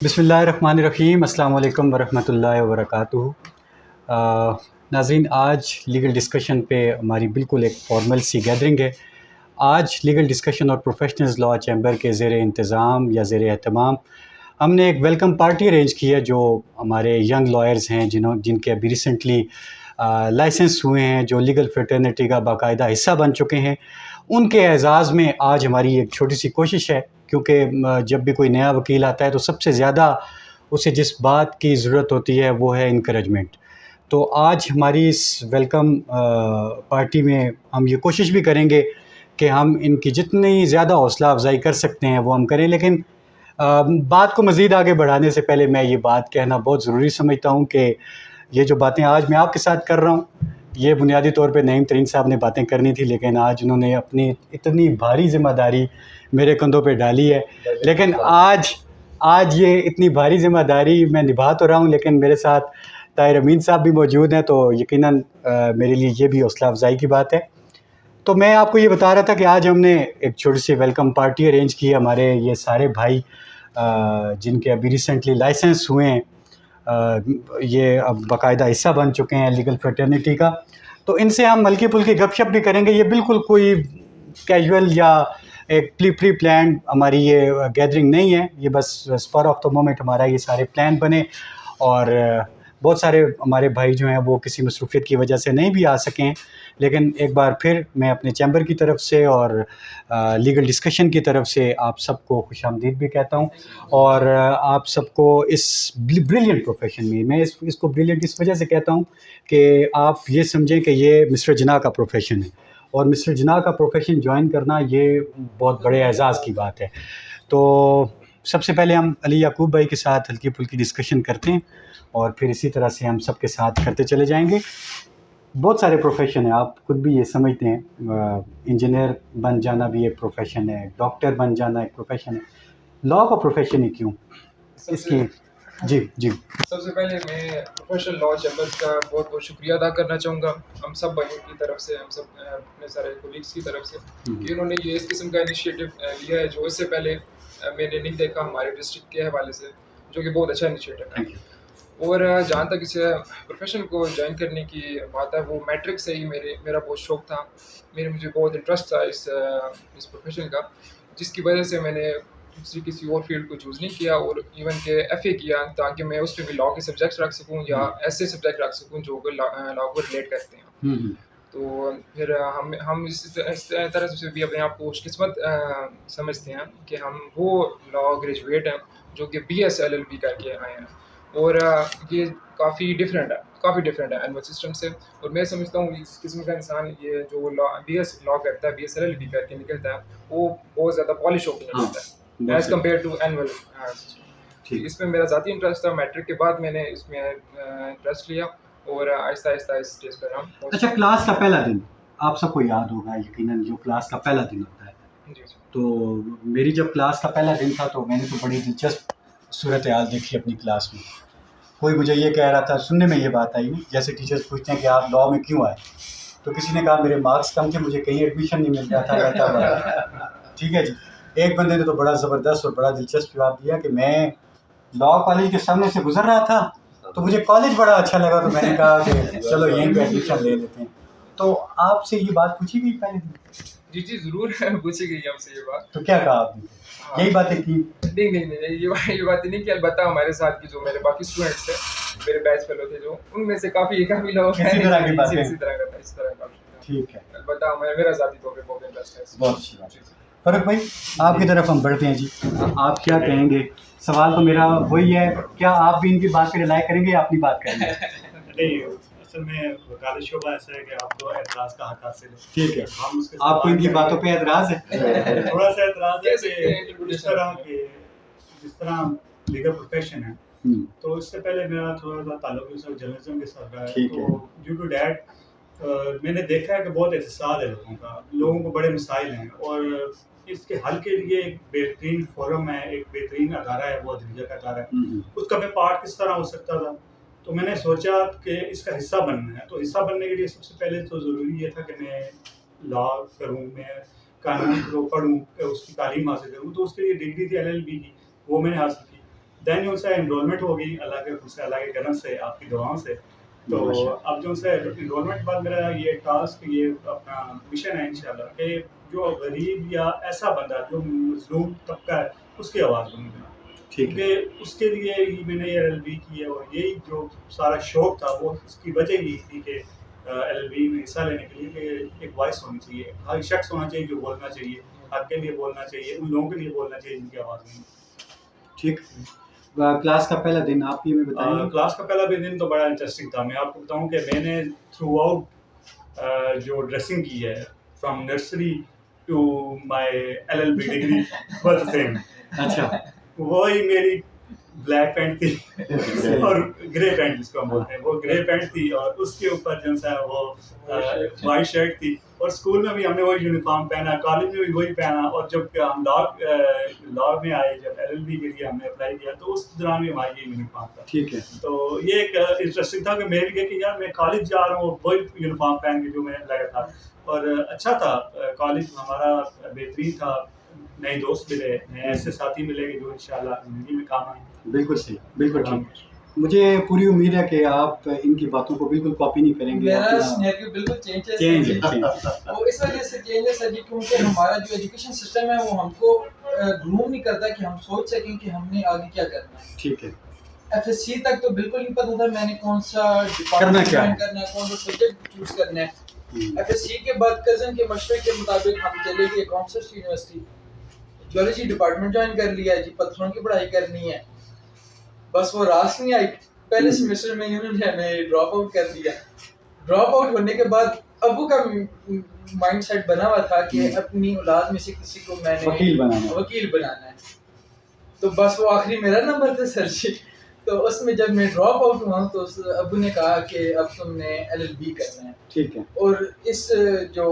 बिस्मिल्लाहिर्रहमानिर्रहीम अस्सलाम वालेकुम वरहमतुल्लाहि वबरकातुहू। नाज़रीन, आज लीगल डिस्कशन पे हमारी बिल्कुल एक फॉर्मल सी गैदरिंग है। आज लीगल डिस्कशन और प्रोफेशनल्स लॉ चैम्बर के ज़ेर इंतज़ाम या ज़ेर एहतमाम हमने एक वेलकम पार्टी अरेंज की है, जो हमारे यंग लॉयर्स हैं जिनके अभी रिसेंटली लाइसेंस हुए हैं, जो लीगल फ्रेटर्निटी का बाकायदा हिस्सा बन चुके हैं। उनके एज़ाज़ में आज हमारी एक छोटी सी कोशिश है, क्योंकि जब भी कोई नया वकील आता है तो सबसे ज़्यादा उसे जिस बात की ज़रूरत होती है वो है इनकरेजमेंट। तो आज हमारी इस वेलकम पार्टी में हम ये कोशिश भी करेंगे कि हम इनकी जितनी ज़्यादा हौसला अफजाई कर सकते हैं वो हम करें। लेकिन बात को मज़ीद आगे बढ़ाने से पहले मैं ये बात कहना बहुत ज़रूरी समझता हूँ कि ये जो बातें आज मैं आपके साथ कर रहा हूँ, ये बुनियादी तौर पे नईम तरीन साहब ने बातें करनी थी, लेकिन आज उन्होंने अपनी इतनी भारी ज़िम्मेदारी मेरे कंधों पे डाली है। लेकिन आज ये इतनी भारी ज़िम्मेदारी मैं निभा तो रहा हूँ, लेकिन मेरे साथ ताहिर अमीन साहब भी मौजूद हैं, तो यकीनन मेरे लिए ये भी हौसला अफजाई की बात है। तो मैं आपको ये बता रहा था कि आज हमने एक छोटी सी वेलकम पार्टी अरेंज की है। हमारे ये सारे भाई जिनके अभी रिसेंटली लाइसेंस हुए हैं, ये अब बाकायदा हिस्सा बन चुके हैं लीगल फ्रेटर्निटी का, तो इनसे हम हल्की फुल्की गपशप भी करेंगे। ये बिल्कुल कोई कैजुअल या एक प्री प्लान हमारी ये गैदरिंग नहीं है, ये बस स्पर ऑफ द मोमेंट हमारा ये सारे प्लान बने। और बहुत सारे हमारे भाई जो हैं वो किसी मसरूफियत की वजह से नहीं भी आ सके हैं, लेकिन एक बार फिर मैं अपने चैम्बर की तरफ से और लीगल डिस्कशन की तरफ से आप सबको खुशामदीद भी कहता हूं। और आप सबको इस ब्रिलियंट प्रोफेशन में मैं इसको ब्रिलियंट इस वजह से कहता हूं कि आप ये समझें कि ये मिस्टर जिन्ना का प्रोफेशन है, और मिस्टर जिन्ना का प्रोफेशन ज्वाइन करना ये बहुत बड़े एजाज़ की बात है। तो सबसे पहले हम अली याकूब भाई के साथ हल्की फुल्की डिस्कशन करते हैं, और फिर इसी तरह से हम सबके साथ करते चले जाएंगे। बहुत सारे प्रोफेशन है, आप खुद भी ये समझते हैं। इंजीनियर बन जाना भी एक प्रोफेशन है, डॉक्टर बन जाना एक प्रोफेशन है, लॉ का प्रोफेशन ही क्यों इसकी। जी जी। सबसे पहले मैं प्रोफेशनल लॉ चैम्बर का बहुत बहुत शुक्रिया अदा करना चाहूँगा, हम सब भाइयों की तरफ से, हम सब अपने सारे कोलीग्स की तरफ से, कि उन्होंने ये इस किस्म का इनिशिएटिव लिया है जो इससे पहले मैंने नहीं देखा हमारे डिस्ट्रिक्ट के हवाले से, जो कि बहुत अच्छा इनिशिएटिव है। और जहाँ तक इस प्रोफेशन को ज्वाइन करने की बात है, वो मैट्रिक से ही मेरा बहुत शौक़ था, मुझे बहुत इंटरेस्ट था इस प्रोफेशन का, जिसकी वजह से मैंने दूसरी किसी और फील्ड को चूज़ नहीं किया, और इवन के FA किया, ताकि मैं उसमें भी लॉ के सब्जेक्ट्स रख सकूं या ऐसे सब्जेक्ट रख सकूं जो लॉ को रिलेट करते हैं। तो फिर हम इस तरह से भी अपने आप को खुशकिस्मत समझते हैं कि हम वो लॉ ग्रेजुएट हैं जो कि BS LLB करके आए हैं, और ये काफ़ी डिफरेंट है एनुअल सिस्टम से। और मैं समझता हूँ इस किस्म का इंसान, ये जो BS लॉ करता है, BS LLB करके निकलता है, वो बहुत ज़्यादा पॉलिश होकर निकलता है as compare to annual system. इसमें मेरा ज़ाती इंटरेस्ट था, मैट्रिक के बाद मैंने इसमें इंटरेस्ट लिया, और आहिस्ता आहिस्ता इस स्टेज पर हम। अच्छा, क्लास का पहला दिन आप सबको याद होगा यकीनन, जो क्लास का पहला दिन होता है। जी। तो मेरी जब क्लास का पहला दिन था तो मैंने तो बड़ी दिलचस्प सूरत हाल देखी अपनी क्लास में। कोई मुझे ये कह रहा था, सुनने में ये बात आई, जैसे टीचर्स पूछते हैं कि आप लॉ में क्यों आए, तो किसी ने कहा मेरे मार्क्स कम थे, मुझे कहीं एडमिशन नहीं मिल रहा था, रहता बड़ा। ठीक है जी। एक बंदे ने तो बड़ा ज़बरदस्त और बड़ा दिलचस्प जवाब दिया कि मैं लॉ कॉलेज के सामने से गुजर रहा था तो मुझे कॉलेज बड़ा अच्छा लगा, तो मैंने कहा कि चलो यहीं पे एडमिशन ले लेते हैं। तो आपसे ये बात पूछी गई पहले दिन? जी ज़रूर पूछी गई हमसे ये बात। तो क्या कहा आपने? यही बातें की? नहीं, ये बातें नहीं की, अलबत्ता हमारे साथ की जो मेरे बाकी स्टूडेंट्स थे, मेरे बैच फेलो थे, जो उनमें से काफ़ी लोग हैं इसी तरह की बातें। इसी तरह का। ठीक है, अलबत्ता मेरा ज़ाती तौर पे बहुत इंटरेस्ट है। बहुत अच्छी बात। फरक भाई, आपकी तरफ हम बढ़ते हैं जी, आप क्या कहेंगे? सवाल तो मेरा वही है, क्या आप भी इनकी बात पे रिलाई करेंगे या अपनी बात करेंगे? नहीं, असल में वकालत शुबा ऐसा है कि आपको एतराज़ का हक हासिल है। ठीक है, हम उसके आपको इनकी बातों पे एतराज़ है? थोड़ा सा एतराज़ है कि जिस तरह लीगल प्रोफेशन है, तो इससे पहले मेरा थोड़ा सा ताल्लुक जर्नलिज्म के साथ रहा है। तो ड्यू टू डैट मैंने देखा है कि बहुत एहसास है लोगों को बड़े मसाइल हैं, और इसके हल के लिए एक बेहतरीन फोरम है, एक बेहतरीन अदारा है, वो अदलिया का अदारा है। उसका मैं पार्ट किस तरह हो सकता था, तो मैंने सोचा कि इसका हिस्सा बनना है। तो हिस्सा बनने के लिए सबसे पहले तो ज़रूरी ये था कि मैं लॉ करूँ, मैं कानून को पढ़ूँ, उसकी तालीम हासिल करूँ। तो उसके लिए डिग्री थी LLB की, वो मैंने हासिल की। दैन जो है इनरोलमेंट हो गई अल्लाह के करम से, आपकी दुआओं से। तो अब जो है इनरोलमेंट के बाद मेरा ये टास्क, ये अपना मिशन है इंशाल्लाह कि जो गरीब या ऐसा बंदा जो मज़लूम तबका है उसकी आवाज़ बनूँगा, क्योंकि उसके लिए ही मैंने ये LLB की है। और यही जो सारा शौक़ था वो उसकी वजह यही थी कि LLB में हिस्सा लेने के लिए कि एक वॉइस होनी चाहिए, हर शख्स होना चाहिए जो बोलना चाहिए, हक के लिए बोलना चाहिए, उन लोगों के लिए बोलना चाहिए जिनकी आवाज़ नहीं। ठीक। क्लास का पहला दिन आप ये में बताएंगे? क्लास का पहला भी दिन तो बड़ा इंटरेस्टिंग था। मैं आपको बताऊं कि मैंने थ्रू आउट जो ड्रेसिंग की है from nursery to my LLB degree was the same. अच्छा, वही मेरी ब्लैक पैंट थी और ग्रे पैंट जिसको हम बोलते हैं, वो ग्रे पैंट थी और उसके ऊपर जो है वो वाइट शर्ट थी। और स्कूल में भी हमने वही यूनिफॉर्म पहना, कॉलेज में भी वही पहना। और जब हम लॉ में आए, जब LLB के लिए हमने अप्लाई किया तो उस दौरान भी हमारी ये यूनिफॉर्म था। ठीक है। तो ये एक इंटरेस्टिंग था कि मेरे लिए कि यार मैं कॉलेज जा रहा हूँ वही यूनिफॉर्म पहन के जो मैं लगा था। और अच्छा था, कॉलेज हमारा बेहतरीन था, नए दोस्त मिले, नए ऐसे साथी मिले कि जो इंशाल्लाह ज़िंदगी में काम आए। बिल्कुल सही, बिल्कुल ठीक। मुझे पूरी उम्मीद है कि आप इनकी बातों को बिल्कुल कॉपी नहीं करेंगे। मेरा सिनेरियो बिल्कुल चेंज है। वो इस वजह से चेंज है सर जी, क्योंकि हमारा जो एजुकेशन सिस्टम है वो हमको ग्रूम नहीं करता कि हम सोच सकें कि हमने आगे क्या करना है। ठीक है। FSC तक तो बिल्कुल नहीं पता था मैंने कौन सा करना क्या है, कौन सा सब्जेक्ट चूज करना है। FSC के बाद कजन के मशवरे के मुताबिक हम चले गए commerce university, geology department join कर लिया जी, पत्थरों की पढ़ाई करनी है। बस वो रास नहीं आई, पहले सेमेस्टर में उन्होंने हमें ड्रॉप आउट कर दिया। ड्रॉप आउट होने के बाद अबू का माइंड सेट बना हुआ था कि अपनी औलाद में से किसी को मैंने वकील बनाना है। तो बस वो आखिरी मेरा नंबर था सर जी। तो उसमें जब मैं ड्रॉप आउट हुआ तो अबू ने कहा कि अब तुमने LLB करना है। ठीक है। और इस जो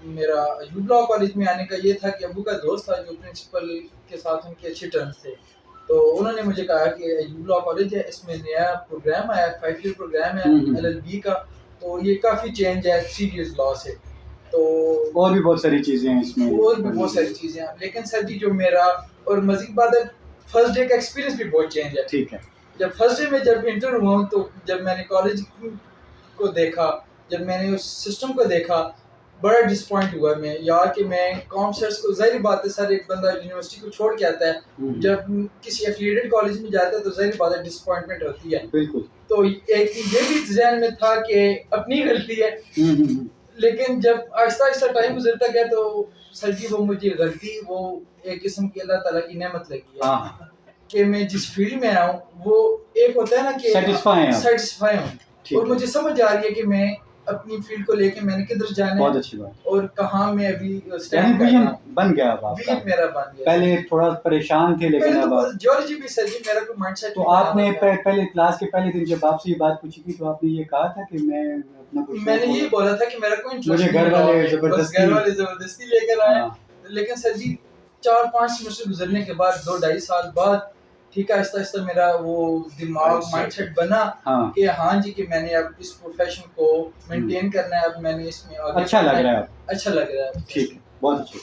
मेरा अयूब लॉ कॉलेज में आने का ये था कि अबू का दोस्त था जो प्रिंसिपल के साथ उनके अच्छे टर्म्स थे। तो उन्होंने मुझे कहा कि अयूब लॉ कॉलेज है, इसमें नया प्रोग्राम आया, 5 ईयर प्रोग्राम है LLB का, तो ये काफ़ी चेंज है 3 इयर्स लॉ से। तो और भी बहुत सारी चीज़ें हैं इसमें, और भी बहुत सारी चीज़ें हैं। लेकिन सर जी जो मेरा और मज़ीद बात है, फर्स्ट डे का एक्सपीरियंस भी बहुत चेंज है। ठीक है। जब फर्स्ट डे में जब इंटर हुआ हूँ तो जब मैंने कॉलेज को देखा, जब मैंने उस सिस्टम को देखा, बड़ा डिसपॉइंट हुआ मैं यार कि मैं कॉमर्स को, ज़ाहिर बात है सर एक बंदा यूनिवर्सिटी को छोड़ के आता है, जब किसी एफिलिएटेड कॉलेज में जाता है तो ज़ाहिर बात है डिसपॉइंटमेंट होती है। बिल्कुल। तो एक ये भी ज़हन में था कि अपनी गलती है। लेकिन जब आहिस्ता आहिस्ता टाइम गुजरता गया तो सर जी वो मुझे गलती, वो एक किस्म की अल्लाह ताला की नेमत लगी है कि मैं जिस फील्ड में आया हूँ वो एक होता है ना कि सेटिस्फाई हूँ, और मुझे समझ आ रही है कि मैं अपनी फील्ड को लेके मैंने किधर जाना है। बहुत अच्छी बात। और कहाँ मैं अभी विजन बन गया अब आपका। विजन मेरा बन गया। पहले थोड़ा परेशान थे लेकिन अब जियोलॉजी भी सर जी मेरा कोई माइंडसेट। तो आपने पहले क्लास के पहले दिन जब आपसे ये बात पूछी थी तो आपने ये कहा था कि मैंने ये बोला था कि मेरा कोई इंटरेस्ट मुझे घर वाले जबरदस्ती लेकर आए। लेकिन सर जी 4-5 सेमेस्टर गुजरने के बाद 2-2.5 साल बाद ठीक है आहिस्ता आहिस्ता मेरा वो दिमाग माइंडसेट बना कि हाँ जी कि मैंने अब इस प्रोफेशन को मेंटेन करना है, अब मैंने इसमें आगे अच्छा लग रहा है, अच्छा लग रहा है। ठीक है, बहुत अच्छा।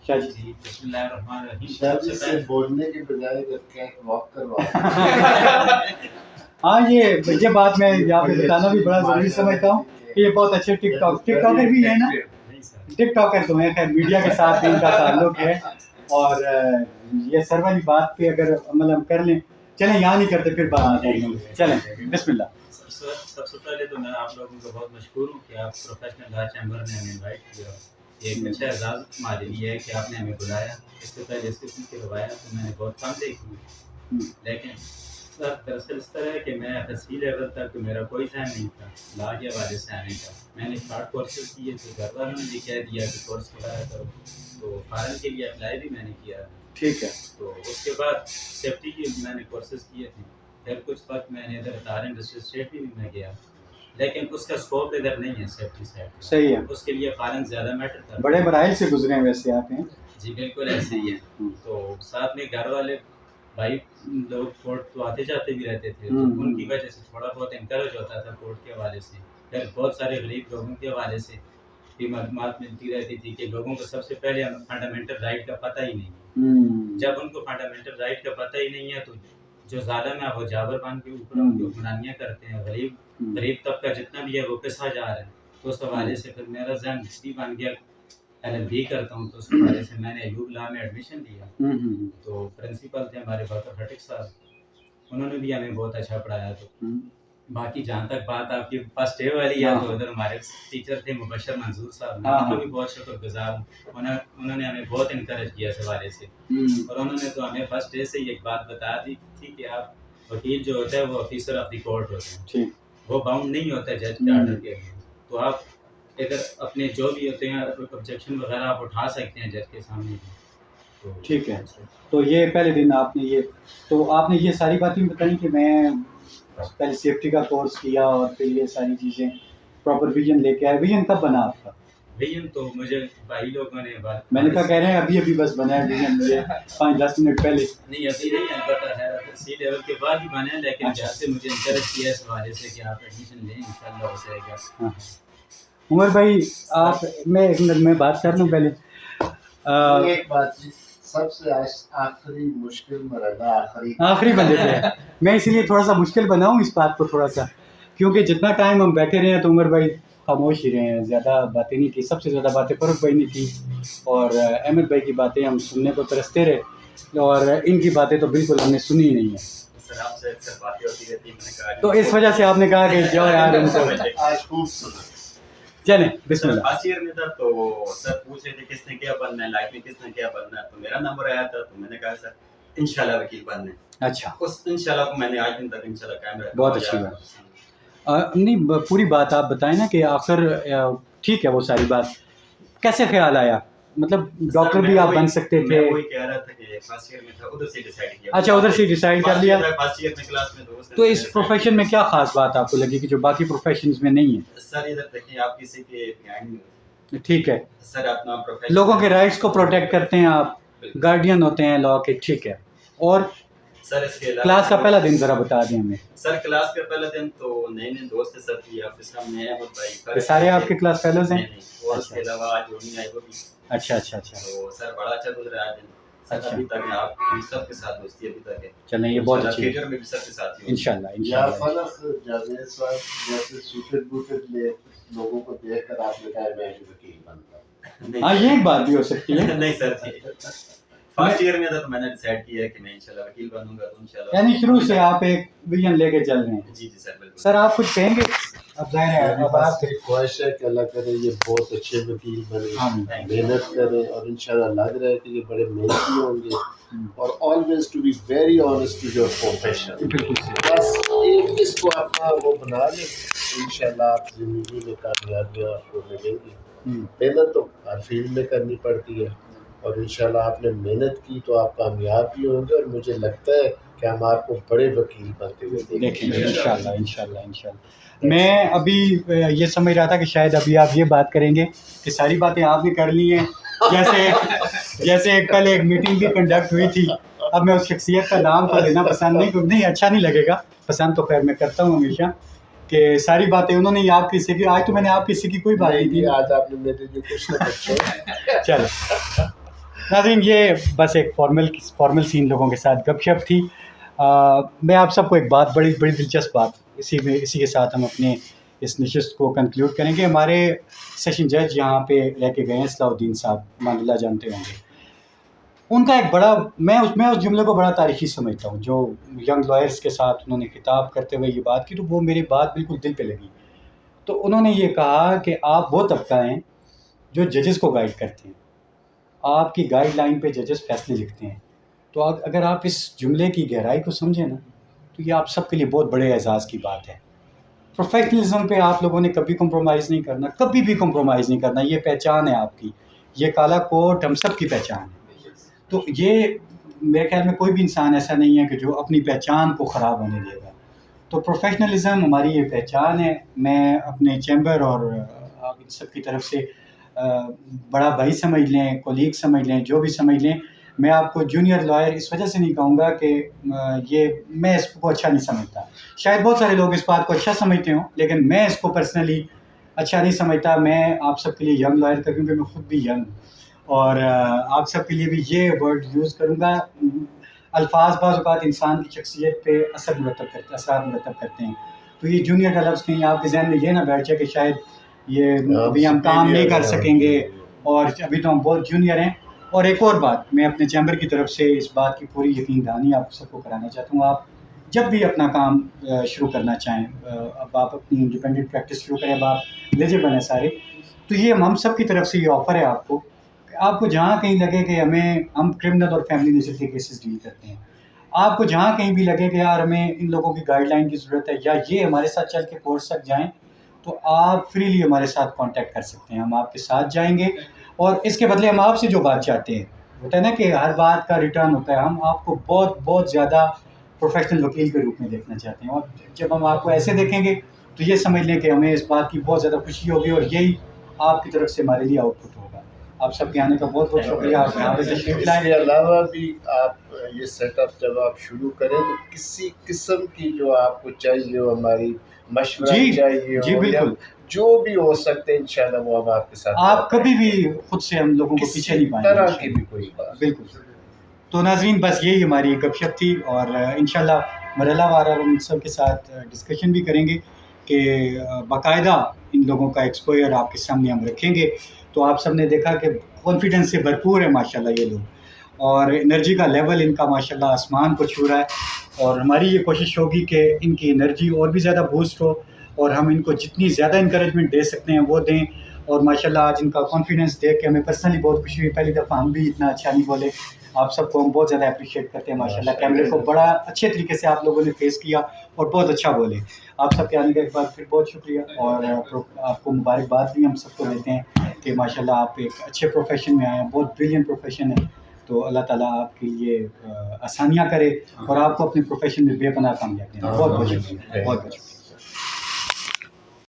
शाह जी बिस्मिल्लाहिर्रहमानिर्रहीम से बोलने के बजाय कैट वॉक करवा। हाँ ये बात मैं यहाँ पे बताना भी बड़ा जरूरी समझता हूँ कि ये बहुत अच्छे टिकटॉकर भी है ना, टिकटॉकर तो है, खैर मीडिया के साथ इनका ताल्लुक है। और ये सर वाली बात पे अगर अमल हम कर लें, चलें यहाँ नहीं करते फिर बात करेंगे, चलें बिस्मिल्लाह। सबसे पहले तो मैं आप लोगों को बहुत मशहूर हूँ कि आप प्रोफेशनल लॉ चैम्बर ने हमें इनवाइट किया। ये एक अच्छा एजाज़ हमारे लिए है कि आपने हमें बुलाया। इससे पहले इस किस्म की रवायत तो मैंने बहुत कम देखी हुई, लेकिन सर दरअसल इस तरह है कि मैं FSC लेवल तक तो मेरा कोई ध्यान नहीं था लॉ के हवाले से आने का। मैंने शॉर्ट कोर्सेज किए थे, घर वालों ने भी कह दिया कि कोर्स कराया करो, तो फॉरेन के लिए अप्लाई भी मैंने किया। ठीक है। तो उसके बाद सेफ्टी के मैंने कोर्सेज किए थे, फिर कुछ वक्त मैंने इधर तार इंडस्ट्रियल स्टेट भी मैं गया, लेकिन उसका स्कोप इधर नहीं है सेफ्टी साइड। सही है, उसके लिए फॉरेन ज़्यादा मैटर था। बड़े मराइल से गुजरे हैं वैसे आप हैं जी, बिल्कुल ऐसे ही है। तो साथ में घर वाले भाई लोग कोर्ट तो आते जाते भी रहते थे, तो उनकी वजह से थोड़ा बहुत इंकरेज होता था कोर्ट के हवाले से। फिर बहुत सारे गरीब लोगों के हवाले से भी मालूमात मिलती रहती थी कि लोगों को सबसे पहले फंडामेंटल राइट का पता ही नहीं है। जब उनको फंडामेंटल राइट का पता ही नहीं है तो जो ज़ालिम है वो जाबर बन के ऊपर उनकी हुक्मरानियाँ करते हैं, गरीब तबका जितना भी है वो पिसा जा रहा है। तो उस हवाले से फिर मेरा जहन इसलिए बन गया, LLB करता हूँ, तो उस हवाले से मैंने अयूब लॉ में एडमिशन लिया। तो प्रिंसिपल थे हमारे डॉक्टर फटिक साहब, उन्होंने भी हमें बहुत अच्छा पढ़ाया। तो बाकी जहाँ तक बात आपकी फर्स्ट डे वाली है, तो उधर हमारे टीचर थे मुबशर मंजूर साहब, मैं उनका भी बहुत शुक्रगुजार हूँ। उन्होंने हमें बहुत इनकरेज किया इस हवाले से, और उन्होंने तो हमें फर्स्ट डे से ही एक बात बता दी थी कि आप वकील जो होता है वो ऑफिसर ऑफ द कोर्ट होते हैं, वो बाउंड नहीं होता है जज के आर्डर के लिए। तो आप अगर अपने जो भी होते हैं ऑब्जेक्शन वगैरह आप उठा सकते हैं जज के सामने। तो ठीक है। तो ये पहले दिन आपने ये सारी बातें बताई कि मैं पहले सेफ्टी का कोर्स किया और फिर ये सारी चीज़ें प्रॉपर विजन लेके आए। विजन कब बना आपका? विजन तो मुझे भाई लोगों ने मैंने कहा कह रहे हैं अभी बस बना है विजन, मुझे 5-10 मिनट पहले। नहीं अभी नहीं है, बट है सी लेवल के बाद ही बना है, लेकिन जैसे मुझे इंकरेज किया इस हवाले से कि आप एडमिशन लें, इंशाल्लाह हो जाएगा। उमर भाई आप, मैं एक मिनट में बात कर लूँ पहले। एक बात जी, सबसे आखिरी मुश्किल मरहला आखिरी बंदे पे मैं इसीलिए थोड़ा सा मुश्किल बनाऊँ इस बात को थोड़ा सा, क्योंकि जितना टाइम हम बैठे रहे हैं तो उमर भाई खामोश ही रहे हैं, ज़्यादा बातें नहीं की। सबसे ज़्यादा बातें फरूक भाई ने की और अहमद भाई की बातें हम सुनने को तरसते रहे, और इनकी बातें तो बिल्कुल हमने सुनी ही नहीं है। सर आपसे अक्सर बातें होती रहती है, मैंने कहा तो इस वजह से आपने कहा कि जाओ यार आज खूब सुना। चले बिस्मिल्लाह। फर्स्ट ईयर में था तो सर पूछ रहे थे किसने क्या बनना है लाइफ में, किसने क्या बनना है, तो मेरा नंबर आया था तो मैंने कहा सर इंशाल्लाह वकील बनना है। अच्छा, उस इंशाल्लाह को मैंने आज दिन तक इंशाल्लाह कायम रखा। बहुत अच्छी बात। नहीं पूरी बात आप बताएं ना कि आखिर ठीक है वो सारी बात कैसे ख्याल आया, मतलब डॉक्टर भी आप बन सकते थे। मैं वही कह रहा था कि फर्स्ट ईयर में था, उधर से डिसाइड किया। अच्छा, उधर से डिसाइड कर लिया। फर्स्ट ईयर में क्लास में तो इस प्रोफेशन में क्या खास बात आपको लगी कि जो बाकी प्रोफेशंस में नहीं है? सर इधर देखिए आप किसी के बिहाइंड, ठीक है, सर अपना प्रोफेशन, लोगों के राइट्स को प्रोटेक्ट करते हैं आप, गार्डियन होते हैं लॉ के, ठीक है। और सर इसके अलावा क्लास का पहला दिन जरा बता दें हमें। सर क्लास का पहला दिन तो नए नए दोस्त है सर की, ऑफिस का नया ये सारे आपके क्लास फेलोज हैं? और उसके अलावा आज जोनी आई वो भी। अच्छा अच्छा अच्छा, तो सर बड़ा अच्छा गुजरा आज दिन। सर अच्छा। अभी तक आप सबके साथ दोस्ती अभी तक है। चलें ये बहुत अच्छी है, फ्यूचर में भी सबके साथ ही इंशाल्लाह या इंशाल्लाह। फलक जावेद साहब जैसे सूटेड बूटेड ले लोगों को देखकर आपने कहा मैं भी वकील बनता। हाँ ये एक बात भी हो सकती है। नहीं सर फर्स्ट ईयर में था तो मैंने डिसाइड किया कि मैं इंशाल्लाह वकील बनूंगा, तो इंशाल्लाह यानी शुरू से आप एक विजन लेके चल रहे हैं। जी जी सर बिल्कुल। सर आप कुछ कहेंगे? अब जाहिर है अब आप मेरी ख्वाहिश है कि अल्लाह करे ये बहुत अच्छे वकील बने, आमीन। मेहनत करें, और इंशाल्लाह लग रहा है कि ये बड़े मेहनती होंगे, और always to be very honest to your profession. बिल्कुल सही। बस एक इसको अपना वो बना लें, इंशाल्लाह आप जिंदगी में कामयाबियाँ आपको मिलेंगी। मेहनत तो हर फील्ड में करनी पड़ती है, और इंशाल्लाह आपने मेहनत की तो आप कामयाब भी होंगे, और मुझे लगता है कि हम आपको बड़े वकील बनते हुए देखेंगे इंशाल्लाह इंशाल्लाह इंशाल्लाह। मैं अभी ये समझ रहा था कि शायद अभी आप ये बात करेंगे कि सारी बातें आपने कर ली हैं, जैसे कल एक मीटिंग भी कंडक्ट हुई थी। अब मैं उस शख्सियत का नाम तो लेना पसंद नहीं अच्छा नहीं लगेगा, पसंद तो खैर मैं करता हूँ हमेशा, कि सारी बातें उन्होंने ही आपकी सीखी। आज तो मैंने आपकी सीखी कोई बात नहीं की, आज आपने मेरे लिए कुछ ना कुछ। चलो नाज़रीन, ये बस एक फॉर्मल सीन लोगों के साथ गपशप थी। मैं आप सबको एक बात, बड़ी दिलचस्प बात, इसी के साथ हम अपने इस नशिस्त को कंक्लूड करेंगे। हमारे सेशन जज यहाँ पे रह के गए हैं सलाउद्दीन साहब, मानल्ला जानते होंगे। उनका एक बड़ा, मैं उस जुमले को बड़ा तारीखी समझता हूँ, जो यंग लॉयर्स के साथ उन्होंने खिताब करते हुए ये बात की, तो वो मेरी बात बिल्कुल दिल पे लगी। तो उन्होंने ये कहा कि आप वो तबका हैं जो जजेस को गाइड करते हैं, आपकी गाइडलाइन पे जजेस फैसले लिखते हैं। तो अगर आप इस जुमले की गहराई को समझें ना, तो ये आप सबके लिए बहुत बड़े एजाज़ की बात है। प्रोफेशनलिज्म पे आप लोगों ने कभी कंप्रोमाइज़ नहीं करना, कभी भी कंप्रोमाइज़ नहीं करना। ये पहचान है आपकी, ये काला कोट हम सब की पहचान है। तो ये मेरे ख्याल में कोई भी इंसान ऐसा नहीं है कि जो अपनी पहचान को ख़राब होने देगा। तो प्रोफेशनलिज्म हमारी ये पहचान है। मैं अपने चैम्बर और आप इन सब की तरफ से बड़ा भाई समझ लें, कोलीग समझ लें, जो भी समझ लें, मैं आपको जूनियर लॉयर इस वजह से नहीं कहूँगा कि ये मैं इसको अच्छा नहीं समझता। शायद बहुत सारे लोग इस बात को अच्छा समझते हों, लेकिन मैं इसको पर्सनली अच्छा नहीं समझता। मैं आप सबके लिए यंग लॉयर का, क्योंकि मैं खुद भी यंग हूँ, और आप सबके लिए भी ये वर्ड यूज़ करूँगा। अल्फाज बाज़ औक़ात इंसान की शख्सियत पे असर मुरतब करते हैं, तो ये जूनियर का लफ्ज़ कहीं आपके जहन में ये ना बैठ जाए कि शायद ये अभी हम काम नहीं कर सकेंगे और अभी तो हम बहुत जूनियर हैं। और एक और बात, मैं अपने चैम्बर की तरफ से इस बात की पूरी यकीन दहानी आप सबको कराना चाहता हूँ, आप जब भी अपना काम शुरू करना चाहें, अब आप अपनी इंडिपेंडेंट प्रैक्टिस शुरू करें, अब आप एलिजिबल हैं सारे, तो ये हम सब की तरफ से ये ऑफ़र है आपको जहाँ कहीं लगे कि हम क्रिमिनल और फैमिली नेचर के केसेस डील करते हैं, आपको जहाँ कहीं भी लगे कि यार हमें इन लोगों की गाइडलाइन की ज़रूरत है या ये हमारे साथ चल के कोर्स तक जाएँ, तो आप फ्रीली हमारे साथ कांटेक्ट कर सकते हैं, हम आपके साथ जाएंगे और इसके बदले हम आपसे जो बात चाहते हैं, होता है ना कि हर बात का रिटर्न होता है, हम आपको बहुत बहुत ज़्यादा प्रोफेशनल वकील के रूप में देखना चाहते हैं। और जब हम आपको ऐसे देखेंगे तो ये समझ लें कि हमें इस बात की बहुत ज़्यादा खुशी होगी और यही आपकी तरफ से हमारे लिए आउटपुट होगा। आप सबके आने का बहुत बहुत शुक्रिया। आप यहाँ पे तशरीफ़ लाएँ। इसके अलावा भी आप ये सेटअप जब आप शुरू करें तो किसी किस्म की जो आपको चाहिए हो, हमारी मशवरा चाहिए हो, जी बिल्कुल, जो भी हो सकते हैं इंशाल्लाह वो हम आपके साथ, आप कभी भी खुद से हम लोगों को पीछे नहीं पाएंगे, तरह की भी कोई बात। बिल्कुल। तो नाज़रीन, बस यही हमारी गपशप थी और इंशाल्लाह मरहलावार हम सब के साथ डिस्कशन भी करेंगे कि बाकायदा इन लोगों का एक्सपोजर आपके सामने हम रखेंगे। तो आप सब ने देखा कि कॉन्फिडेंस से भरपूर है माशाल्लाह ये लोग और एनर्जी का लेवल इनका माशाल्लाह आसमान को छू रहा है और हमारी ये कोशिश होगी कि इनकी एनर्जी और भी ज़्यादा बूस्ट हो और हम इनको जितनी ज़्यादा इंकरेजमेंट दे सकते हैं वो दें। और माशाल्लाह आज इनका कॉन्फिडेंस देख के हमें पर्सनली बहुत खुशी हुई, पहली दफ़ा हम भी इतना अच्छा नहीं बोले। आप सबको हम बहुत ज़्यादा अप्रिशिएट करते हैं माशाल्लाह। कैमरे को बड़ा अच्छे तरीके से आप लोगों ने फेस किया और बहुत अच्छा बोले। आप सबके आने का एक बार फिर बहुत शुक्रिया और आपको मुबारकबाद भी हम सबको देते हैं कि माशाल्लाह आप एक अच्छे प्रोफेशन में आए हैं, बहुत ब्रिलियंट प्रोफेशन है। तो अल्लाह ताला आपके लिए आसानियाँ करे और आपको अपने प्रोफेशन में बेपनाह कामयाबी दें। बहुत बहुत शुक्रिया, बहुत बहुत शुक्रिया।